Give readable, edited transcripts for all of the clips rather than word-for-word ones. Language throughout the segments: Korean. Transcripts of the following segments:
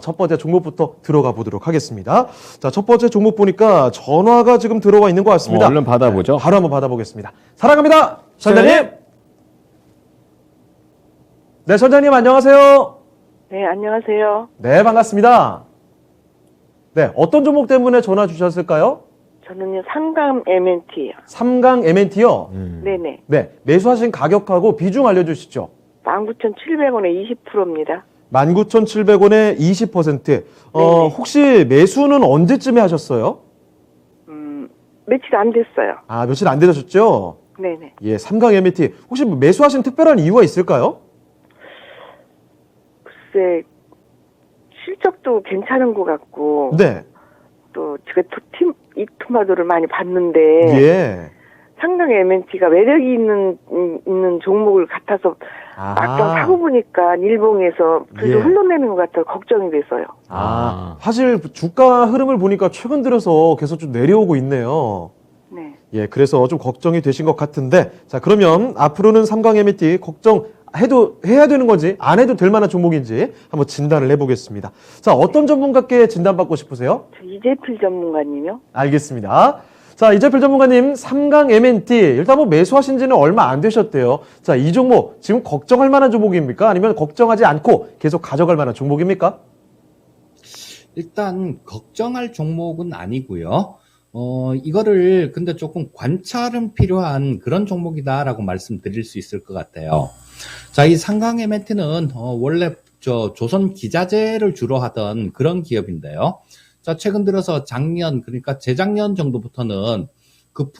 첫 번째 종목부터 들어가 보도록 하겠습니다. 자, 첫 번째 종목 보니까 전화가 지금 들어와 있는 것 같습니다. 얼른 받아보죠. 바로 한번 받아보겠습니다. 사랑합니다. 선장님. 네, 선장님 안녕하세요. 네, 안녕하세요. 네, 반갑습니다. 네, 어떤 종목 때문에 전화 주셨을까요? 저는요, 삼감 MNT요. 삼강 MNT요. 네네. 네, 매수하신 가격하고 비중 알려주시죠. 19,700원에 20%입니다. 19,700원에 20%. 네네. 혹시 매수는 언제쯤에 하셨어요? 며칠 안 됐어요. 며칠 안 되셨죠? 네네. 예, 삼강 MNT. 혹시 매수하신 특별한 이유가 있을까요? 글쎄, 실적도 괜찮은 것 같고, 네. 또 제가 이 토마토를 많이 봤는데, 예. 삼강 MNT가 매력이 있는 종목을 같아서, 막상 사고 보니까 일봉에서 계속 예. 흘러내는 것 같아서 걱정이 돼서요. 사실 주가 흐름을 보니까 최근 들어서 계속 좀 내려오고 있네요. 네. 예, 그래서 좀 걱정이 되신 것 같은데, 자, 그러면 앞으로는 삼강 MNT 해야 되는 건지, 안 해도 될 만한 종목인지 한번 진단을 해보겠습니다. 자, 어떤 전문가께 진단받고 싶으세요? 저 이재필 전문가님요? 알겠습니다. 자, 이재필 전문가님, 삼강 MNT, 일단 뭐 매수하신 지는 얼마 안 되셨대요. 자, 이 종목, 지금 걱정할 만한 종목입니까? 아니면 걱정하지 않고 계속 가져갈 만한 종목입니까? 일단 걱정할 종목은 아니고요. 이거를 근데 조금 관찰은 필요한 그런 종목이다라고 말씀드릴 수 있을 것 같아요. 자, 이 삼강 MNT는 원래 조선 기자재를 주로 하던 그런 기업인데요. 자, 최근 들어서 작년, 그러니까 재작년 정도부터는 그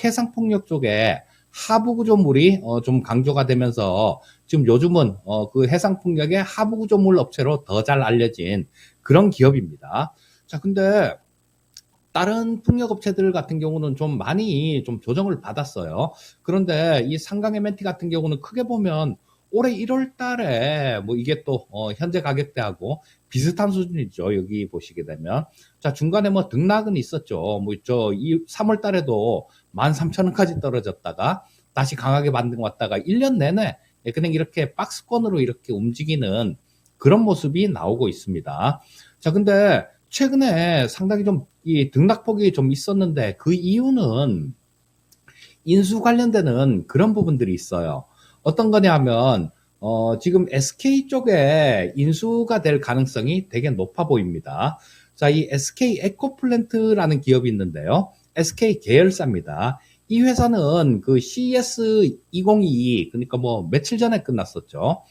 해상 풍력 쪽에 하부 구조물이 좀 강조가 되면서 지금 요즘은 그 해상 풍력의 하부 구조물 업체로 더 잘 알려진 그런 기업입니다. 자, 근데 다른 풍력 업체들 같은 경우는 좀 많이 좀 조정을 받았어요. 그런데 이 삼강 MNT 같은 경우는 크게 보면 올해 1월 달에 뭐 이게 또 현재 가격대하고 비슷한 수준이죠. 여기 보시게 되면. 자, 중간에 뭐 등락은 있었죠. 뭐 이 3월 달에도 13,000원까지 떨어졌다가 다시 강하게 반등 왔다가 1년 내내 그냥 이렇게 박스권으로 이렇게 움직이는 그런 모습이 나오고 있습니다. 자, 근데 최근에 상당히 좀 이 등락폭이 좀 있었는데 그 이유는 인수 관련되는 그런 부분들이 있어요. 어떤 거냐 하면 지금 SK 쪽에 인수가 될 가능성이 되게 높아 보입니다. 자, 이 SK 에코플랜트라는 기업이 있는데요. SK 계열사입니다. 이 회사는 그 CES 2022, 그러니까 뭐 며칠 전에 끝났었죠.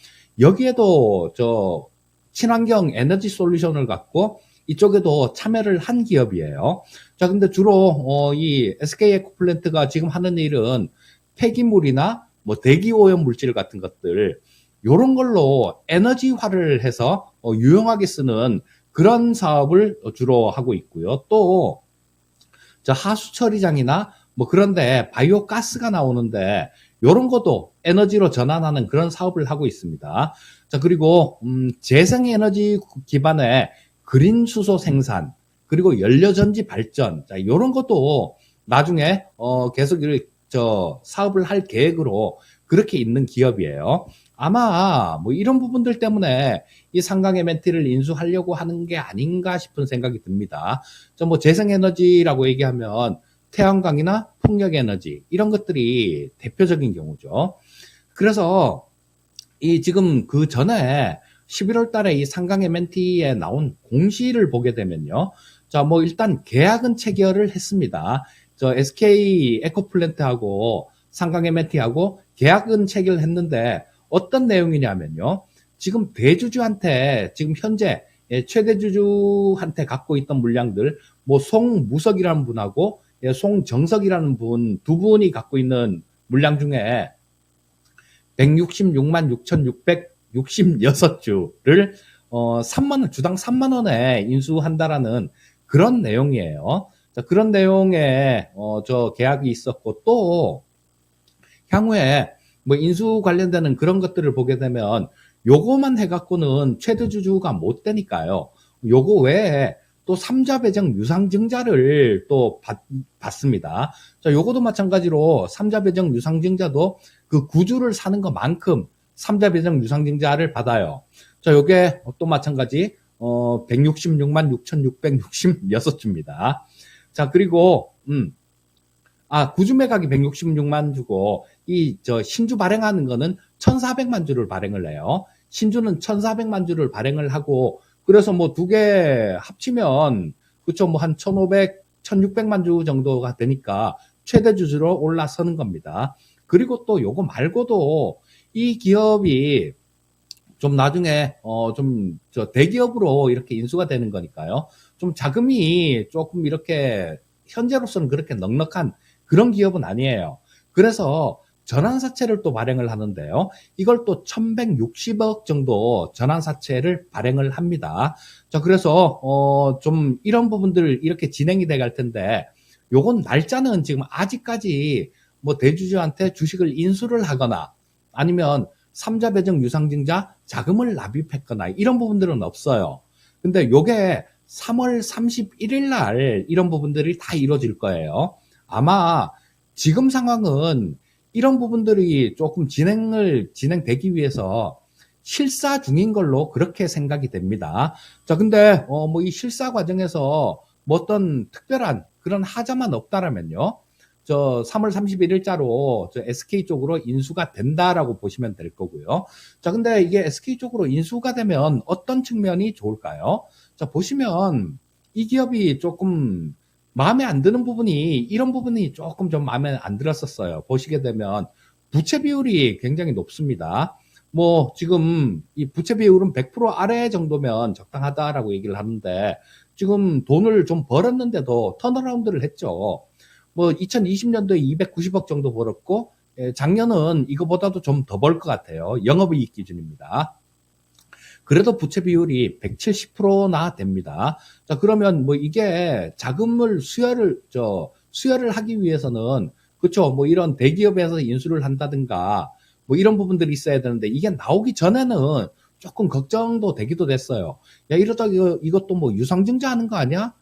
여기에도 친환경 에너지 솔루션을 갖고 이쪽에도 참여를 한 기업이에요. 자, 근데 주로 이 SK 에코플랜트가 지금 하는 일은 폐기물이나 뭐 대기 오염 물질 같은 것들 요런 걸로 에너지화를 해서 유용하게 쓰는 그런 사업을 주로 하고 있고요. 또 하수 처리장이나 뭐 그런데 바이오 가스가 나오는데 요런 것도 에너지로 전환하는 그런 사업을 하고 있습니다. 자, 그리고 재생에너지 기반의 그린 수소 생산, 그리고 연료전지 발전, 자, 요런 것도 나중에 계속 사업을 할 계획으로 그렇게 있는 기업이에요. 아마 뭐 이런 부분들 때문에 이 삼강 MNT를 인수하려고 하는 게 아닌가 싶은 생각이 듭니다. 뭐 재생에너지라고 얘기하면 태양광이나 풍력에너지 이런 것들이 대표적인 경우죠. 그래서 이 지금 그 전에 11월 달에 이 삼강 MNT에 나온 공시를 보게 되면요. 자, 뭐 일단 계약은 체결을 했습니다. SK 에코플랜트하고 삼강 MNT하고 계약은 체결했는데 어떤 내용이냐면요. 지금 대주주한테 지금 현재 최대 주주한테 갖고 있던 물량들 뭐 송무석이라는 분하고 송정석이라는 분 두 분이 갖고 있는 물량 중에 166만 6,666주를 3만 원, 주당 3만 원에 인수한다라는 그런 내용이에요. 자, 그런 내용의 계약이 있었고 또 향후에 뭐 인수 관련되는 그런 것들을 보게 되면 요거만 해갖고는 최대 주주가 못 되니까요. 요거 외에 또 3자 배정 유상증자를 또 받습니다. 자, 요거도 마찬가지로 3자 배정 유상증자도 그 구주를 사는 것만큼 3자 배정 유상증자를 받아요. 자, 요게 또 마찬가지 166만 6,666주입니다. 자, 그리고, 구주 매각이 166만 주고, 신주 발행하는 거는 1,400만 주를 발행을 해요. 신주는 1,400만 주를 발행을 하고, 그래서 뭐 두 개 합치면, 그쵸, 뭐 한 1,500, 1,600만 주 정도가 되니까 최대 주주로 올라서는 겁니다. 그리고 또 요거 말고도 이 기업이 좀 나중에 대기업으로 이렇게 인수가 되는 거니까요. 좀 자금이 조금 이렇게 현재로서는 그렇게 넉넉한 그런 기업은 아니에요. 그래서 전환사채를 또 발행을 하는데요. 이걸 또 1,160억 정도 전환사채를 발행을 합니다. 자, 그래서 좀 이런 부분들 이렇게 진행이 돼 갈 텐데, 요건 날짜는 지금 아직까지 뭐 대주주한테 주식을 인수를 하거나 아니면 삼자 배정 유상증자 자금을 납입했거나 이런 부분들은 없어요. 근데 요게 3월 31일 날 이런 부분들이 다 이루어질 거예요. 아마 지금 상황은 이런 부분들이 조금 진행되기 위해서 실사 중인 걸로 그렇게 생각이 됩니다. 자, 근데 뭐 이 실사 과정에서 뭐 어떤 특별한 그런 하자만 없다라면요. 3월 31일자로 SK 쪽으로 인수가 된다라고 보시면 될 거고요. 자, 근데 이게 SK 쪽으로 인수가 되면 어떤 측면이 좋을까요? 자, 보시면 이 기업이 조금 마음에 안 드는 부분이 이런 부분이 조금 좀 마음에 안 들었었어요. 보시게 되면 부채 비율이 굉장히 높습니다. 뭐 지금 이 부채 비율은 100% 아래 정도면 적당하다라고 얘기를 하는데 지금 돈을 좀 벌었는데도 턴어라운드를 했죠. 뭐 2020년도에 290억 정도 벌었고 작년은 이거보다도 좀 더 벌 것 같아요. 영업이익 기준입니다. 그래도 부채 비율이 170%나 됩니다. 자, 그러면 뭐 이게 자금을 수혈을 하기 위해서는 그렇죠. 뭐 이런 대기업에서 인수를 한다든가 뭐 이런 부분들이 있어야 되는데 이게 나오기 전에는 조금 걱정도 되기도 됐어요. 야, 이러다 이것도 뭐 유상증자 하는 거 아니야?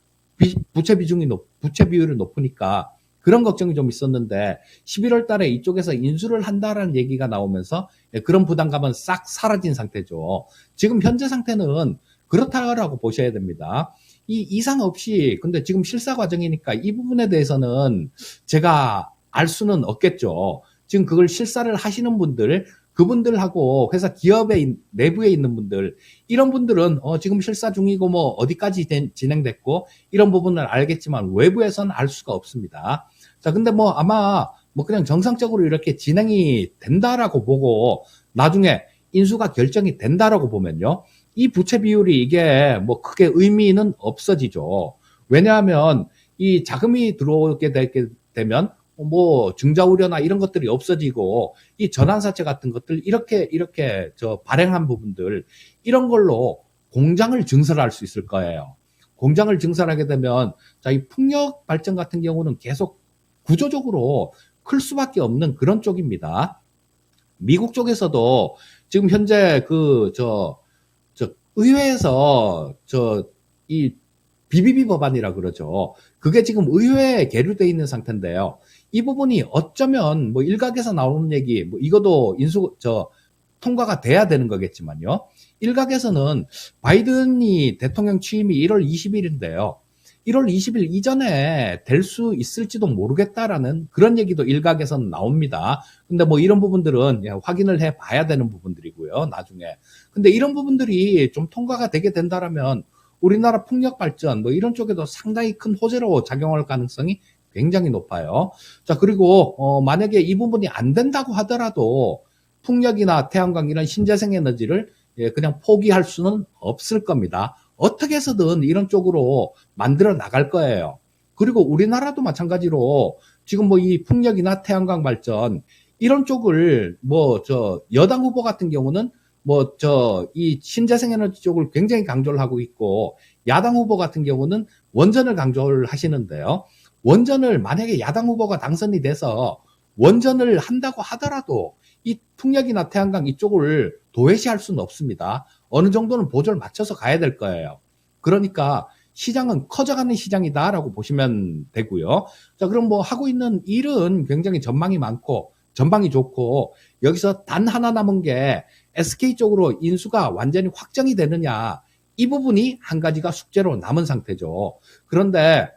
부채 비율이 높으니까 그런 걱정이 좀 있었는데 11월 달에 이쪽에서 인수를 한다라는 얘기가 나오면서 그런 부담감은 싹 사라진 상태죠. 지금 현재 상태는 그렇다라고 보셔야 됩니다. 이 이상 없이 근데 지금 실사 과정이니까 이 부분에 대해서는 제가 알 수는 없겠죠. 지금 그걸 실사를 하시는 분들 그분들하고 회사 기업의 내부에 있는 분들 이런 분들은 지금 실사 중이고 뭐 어디까지 진행됐고 이런 부분을 알겠지만 외부에서는 알 수가 없습니다. 자, 근데 뭐 아마 뭐 그냥 정상적으로 이렇게 진행이 된다라고 보고 나중에 인수가 결정이 된다라고 보면요. 이 부채 비율이 이게 뭐 크게 의미는 없어지죠. 왜냐하면 이 자금이 들어오게 되면 뭐 증자 우려나 이런 것들이 없어지고 이 전환사채 같은 것들 이렇게 발행한 부분들 이런 걸로 공장을 증설할 수 있을 거예요. 공장을 증설하게 되면 자, 이 풍력 발전 같은 경우는 계속 구조적으로 클 수밖에 없는 그런 쪽입니다. 미국 쪽에서도 지금 현재 의회에서 이 BBB 법안이라 그러죠. 그게 지금 의회에 계류되어 있는 상태인데요. 이 부분이 어쩌면 뭐 일각에서 나오는 얘기, 뭐 이것도 통과가 돼야 되는 거겠지만요. 일각에서는 바이든이 대통령 취임이 1월 20일인데요. 1월 20일 이전에 될 수 있을지도 모르겠다라는 그런 얘기도 일각에서는 나옵니다. 근데 뭐 이런 부분들은 확인을 해 봐야 되는 부분들이고요, 나중에. 근데 이런 부분들이 좀 통과가 되게 된다라면 우리나라 풍력 발전 뭐 이런 쪽에도 상당히 큰 호재로 작용할 가능성이 굉장히 높아요. 자, 그리고 만약에 이 부분이 안 된다고 하더라도 풍력이나 태양광 이런 신재생 에너지를 그냥 포기할 수는 없을 겁니다. 어떻게 해서든 이런 쪽으로 만들어 나갈 거예요. 그리고 우리나라도 마찬가지로 지금 뭐 이 풍력이나 태양광 발전 이런 쪽을 여당 후보 같은 경우는 이 신재생 에너지 쪽을 굉장히 강조를 하고 있고 야당 후보 같은 경우는 원전을 강조를 하시는데요. 원전을 만약에 야당 후보가 당선이 돼서 원전을 한다고 하더라도 이 풍력이나 태양광 이쪽을 도외시할 수는 없습니다. 어느 정도는 보조를 맞춰서 가야 될 거예요. 그러니까 시장은 커져가는 시장이다라고 보시면 되고요. 자, 그럼 뭐 하고 있는 일은 굉장히 전망이 많고 전방이 좋고 여기서 단 하나 남은 게 SK 쪽으로 인수가 완전히 확정이 되느냐 이 부분이 한 가지가 숙제로 남은 상태죠. 그런데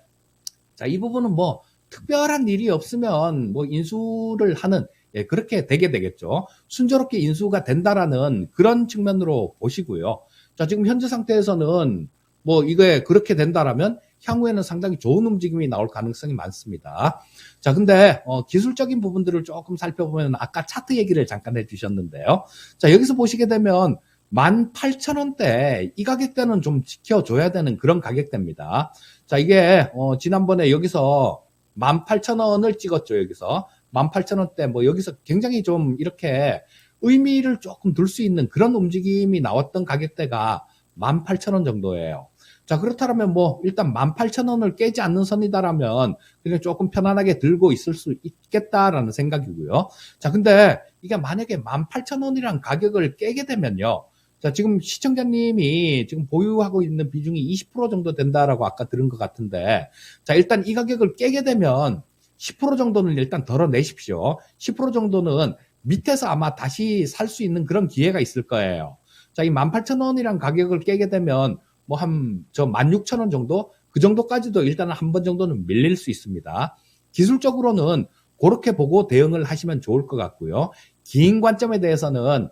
자, 이 부분은 뭐 특별한 일이 없으면 뭐 인수를 하는 예, 그렇게 되게 되겠죠. 순조롭게 인수가 된다라는 그런 측면으로 보시고요. 자, 지금 현재 상태에서는 뭐 이게 그렇게 된다라면 향후에는 상당히 좋은 움직임이 나올 가능성이 많습니다. 자, 근데 기술적인 부분들을 조금 살펴보면 아까 차트 얘기를 잠깐 해주셨는데요. 자, 여기서 보시게 되면 18,000원대 이 가격대는 좀 지켜줘야 되는 그런 가격대입니다. 자, 이게 지난번에 여기서 18,000원을 찍었죠. 여기서 18,000원대 뭐 여기서 굉장히 좀 이렇게 의미를 조금 둘 수 있는 그런 움직임이 나왔던 가격대가 18,000원 정도예요. 자, 그렇다면 뭐 일단 18,000원을 깨지 않는 선이다라면 그냥 조금 편안하게 들고 있을 수 있겠다라는 생각이고요. 자, 근데 이게 만약에 18,000원이란 가격을 깨게 되면요. 자, 지금 시청자님이 지금 보유하고 있는 비중이 20% 정도 된다라고 아까 들은 것 같은데, 자, 일단 이 가격을 깨게 되면 10% 정도는 일단 덜어내십시오. 10% 정도는 밑에서 아마 다시 살 수 있는 그런 기회가 있을 거예요. 자, 이 18,000원이란 가격을 깨게 되면 뭐 저 16,000원 정도? 그 정도까지도 일단은 한 번 정도는 밀릴 수 있습니다. 기술적으로는 그렇게 보고 대응을 하시면 좋을 것 같고요. 긴 관점에 대해서는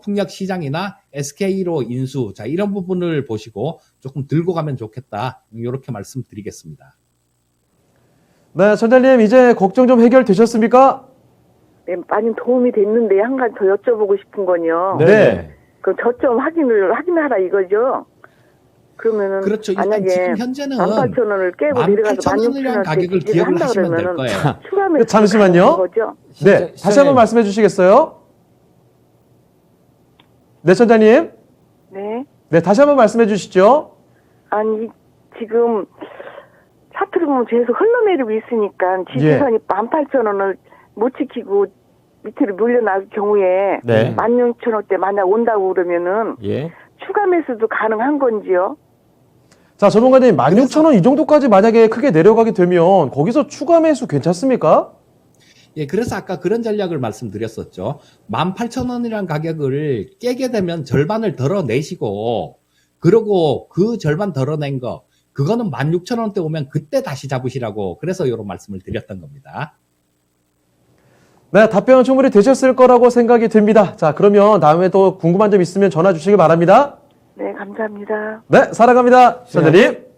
풍력 시장이나 SK로 인수, 자, 이런 부분을 보시고 조금 들고 가면 좋겠다. 이렇게 말씀드리겠습니다. 네, 전달님 이제 걱정 좀 해결되셨습니까? 네, 많이 도움이 됐는데 한 가지 더 여쭤보고 싶은 건요. 네. 그럼 저점 확인하라 이거죠? 그러면은 그렇죠. 일단 만약에 지금 현재는 18,000원을 깨고 내려가서 18,000원이라는 가격을 기억을 하시면 될 거예요. 추가하면 잠시만요. 거죠? 네, 다시 한번 말씀해 주시겠어요? 네, 전달님. 네. 네, 다시 한번 말씀해 주시죠. 아니 지금 차트를 보면 계속 흘러내리고 있으니까 지지선이 18,000원을 못 지키고 밑으로 밀려날 경우에 네. 16,000원대 만약 온다고 그러면은 예. 추가 매수도 가능한 건지요? 자, 전문가님, 16,000원 이 정도까지 만약에 크게 내려가게 되면 거기서 추가 매수 괜찮습니까? 예, 그래서 아까 그런 전략을 말씀드렸었죠. 18,000원이라는 가격을 깨게 되면 절반을 덜어내시고, 그러고 그 절반 덜어낸 거, 그거는 16,000원대 오면 그때 다시 잡으시라고, 그래서 이런 말씀을 드렸던 겁니다. 네, 답변은 충분히 되셨을 거라고 생각이 듭니다. 자, 그러면 다음에 또 궁금한 점 있으면 전화 주시기 바랍니다. 네, 감사합니다. 네, 사랑합니다. 전달님.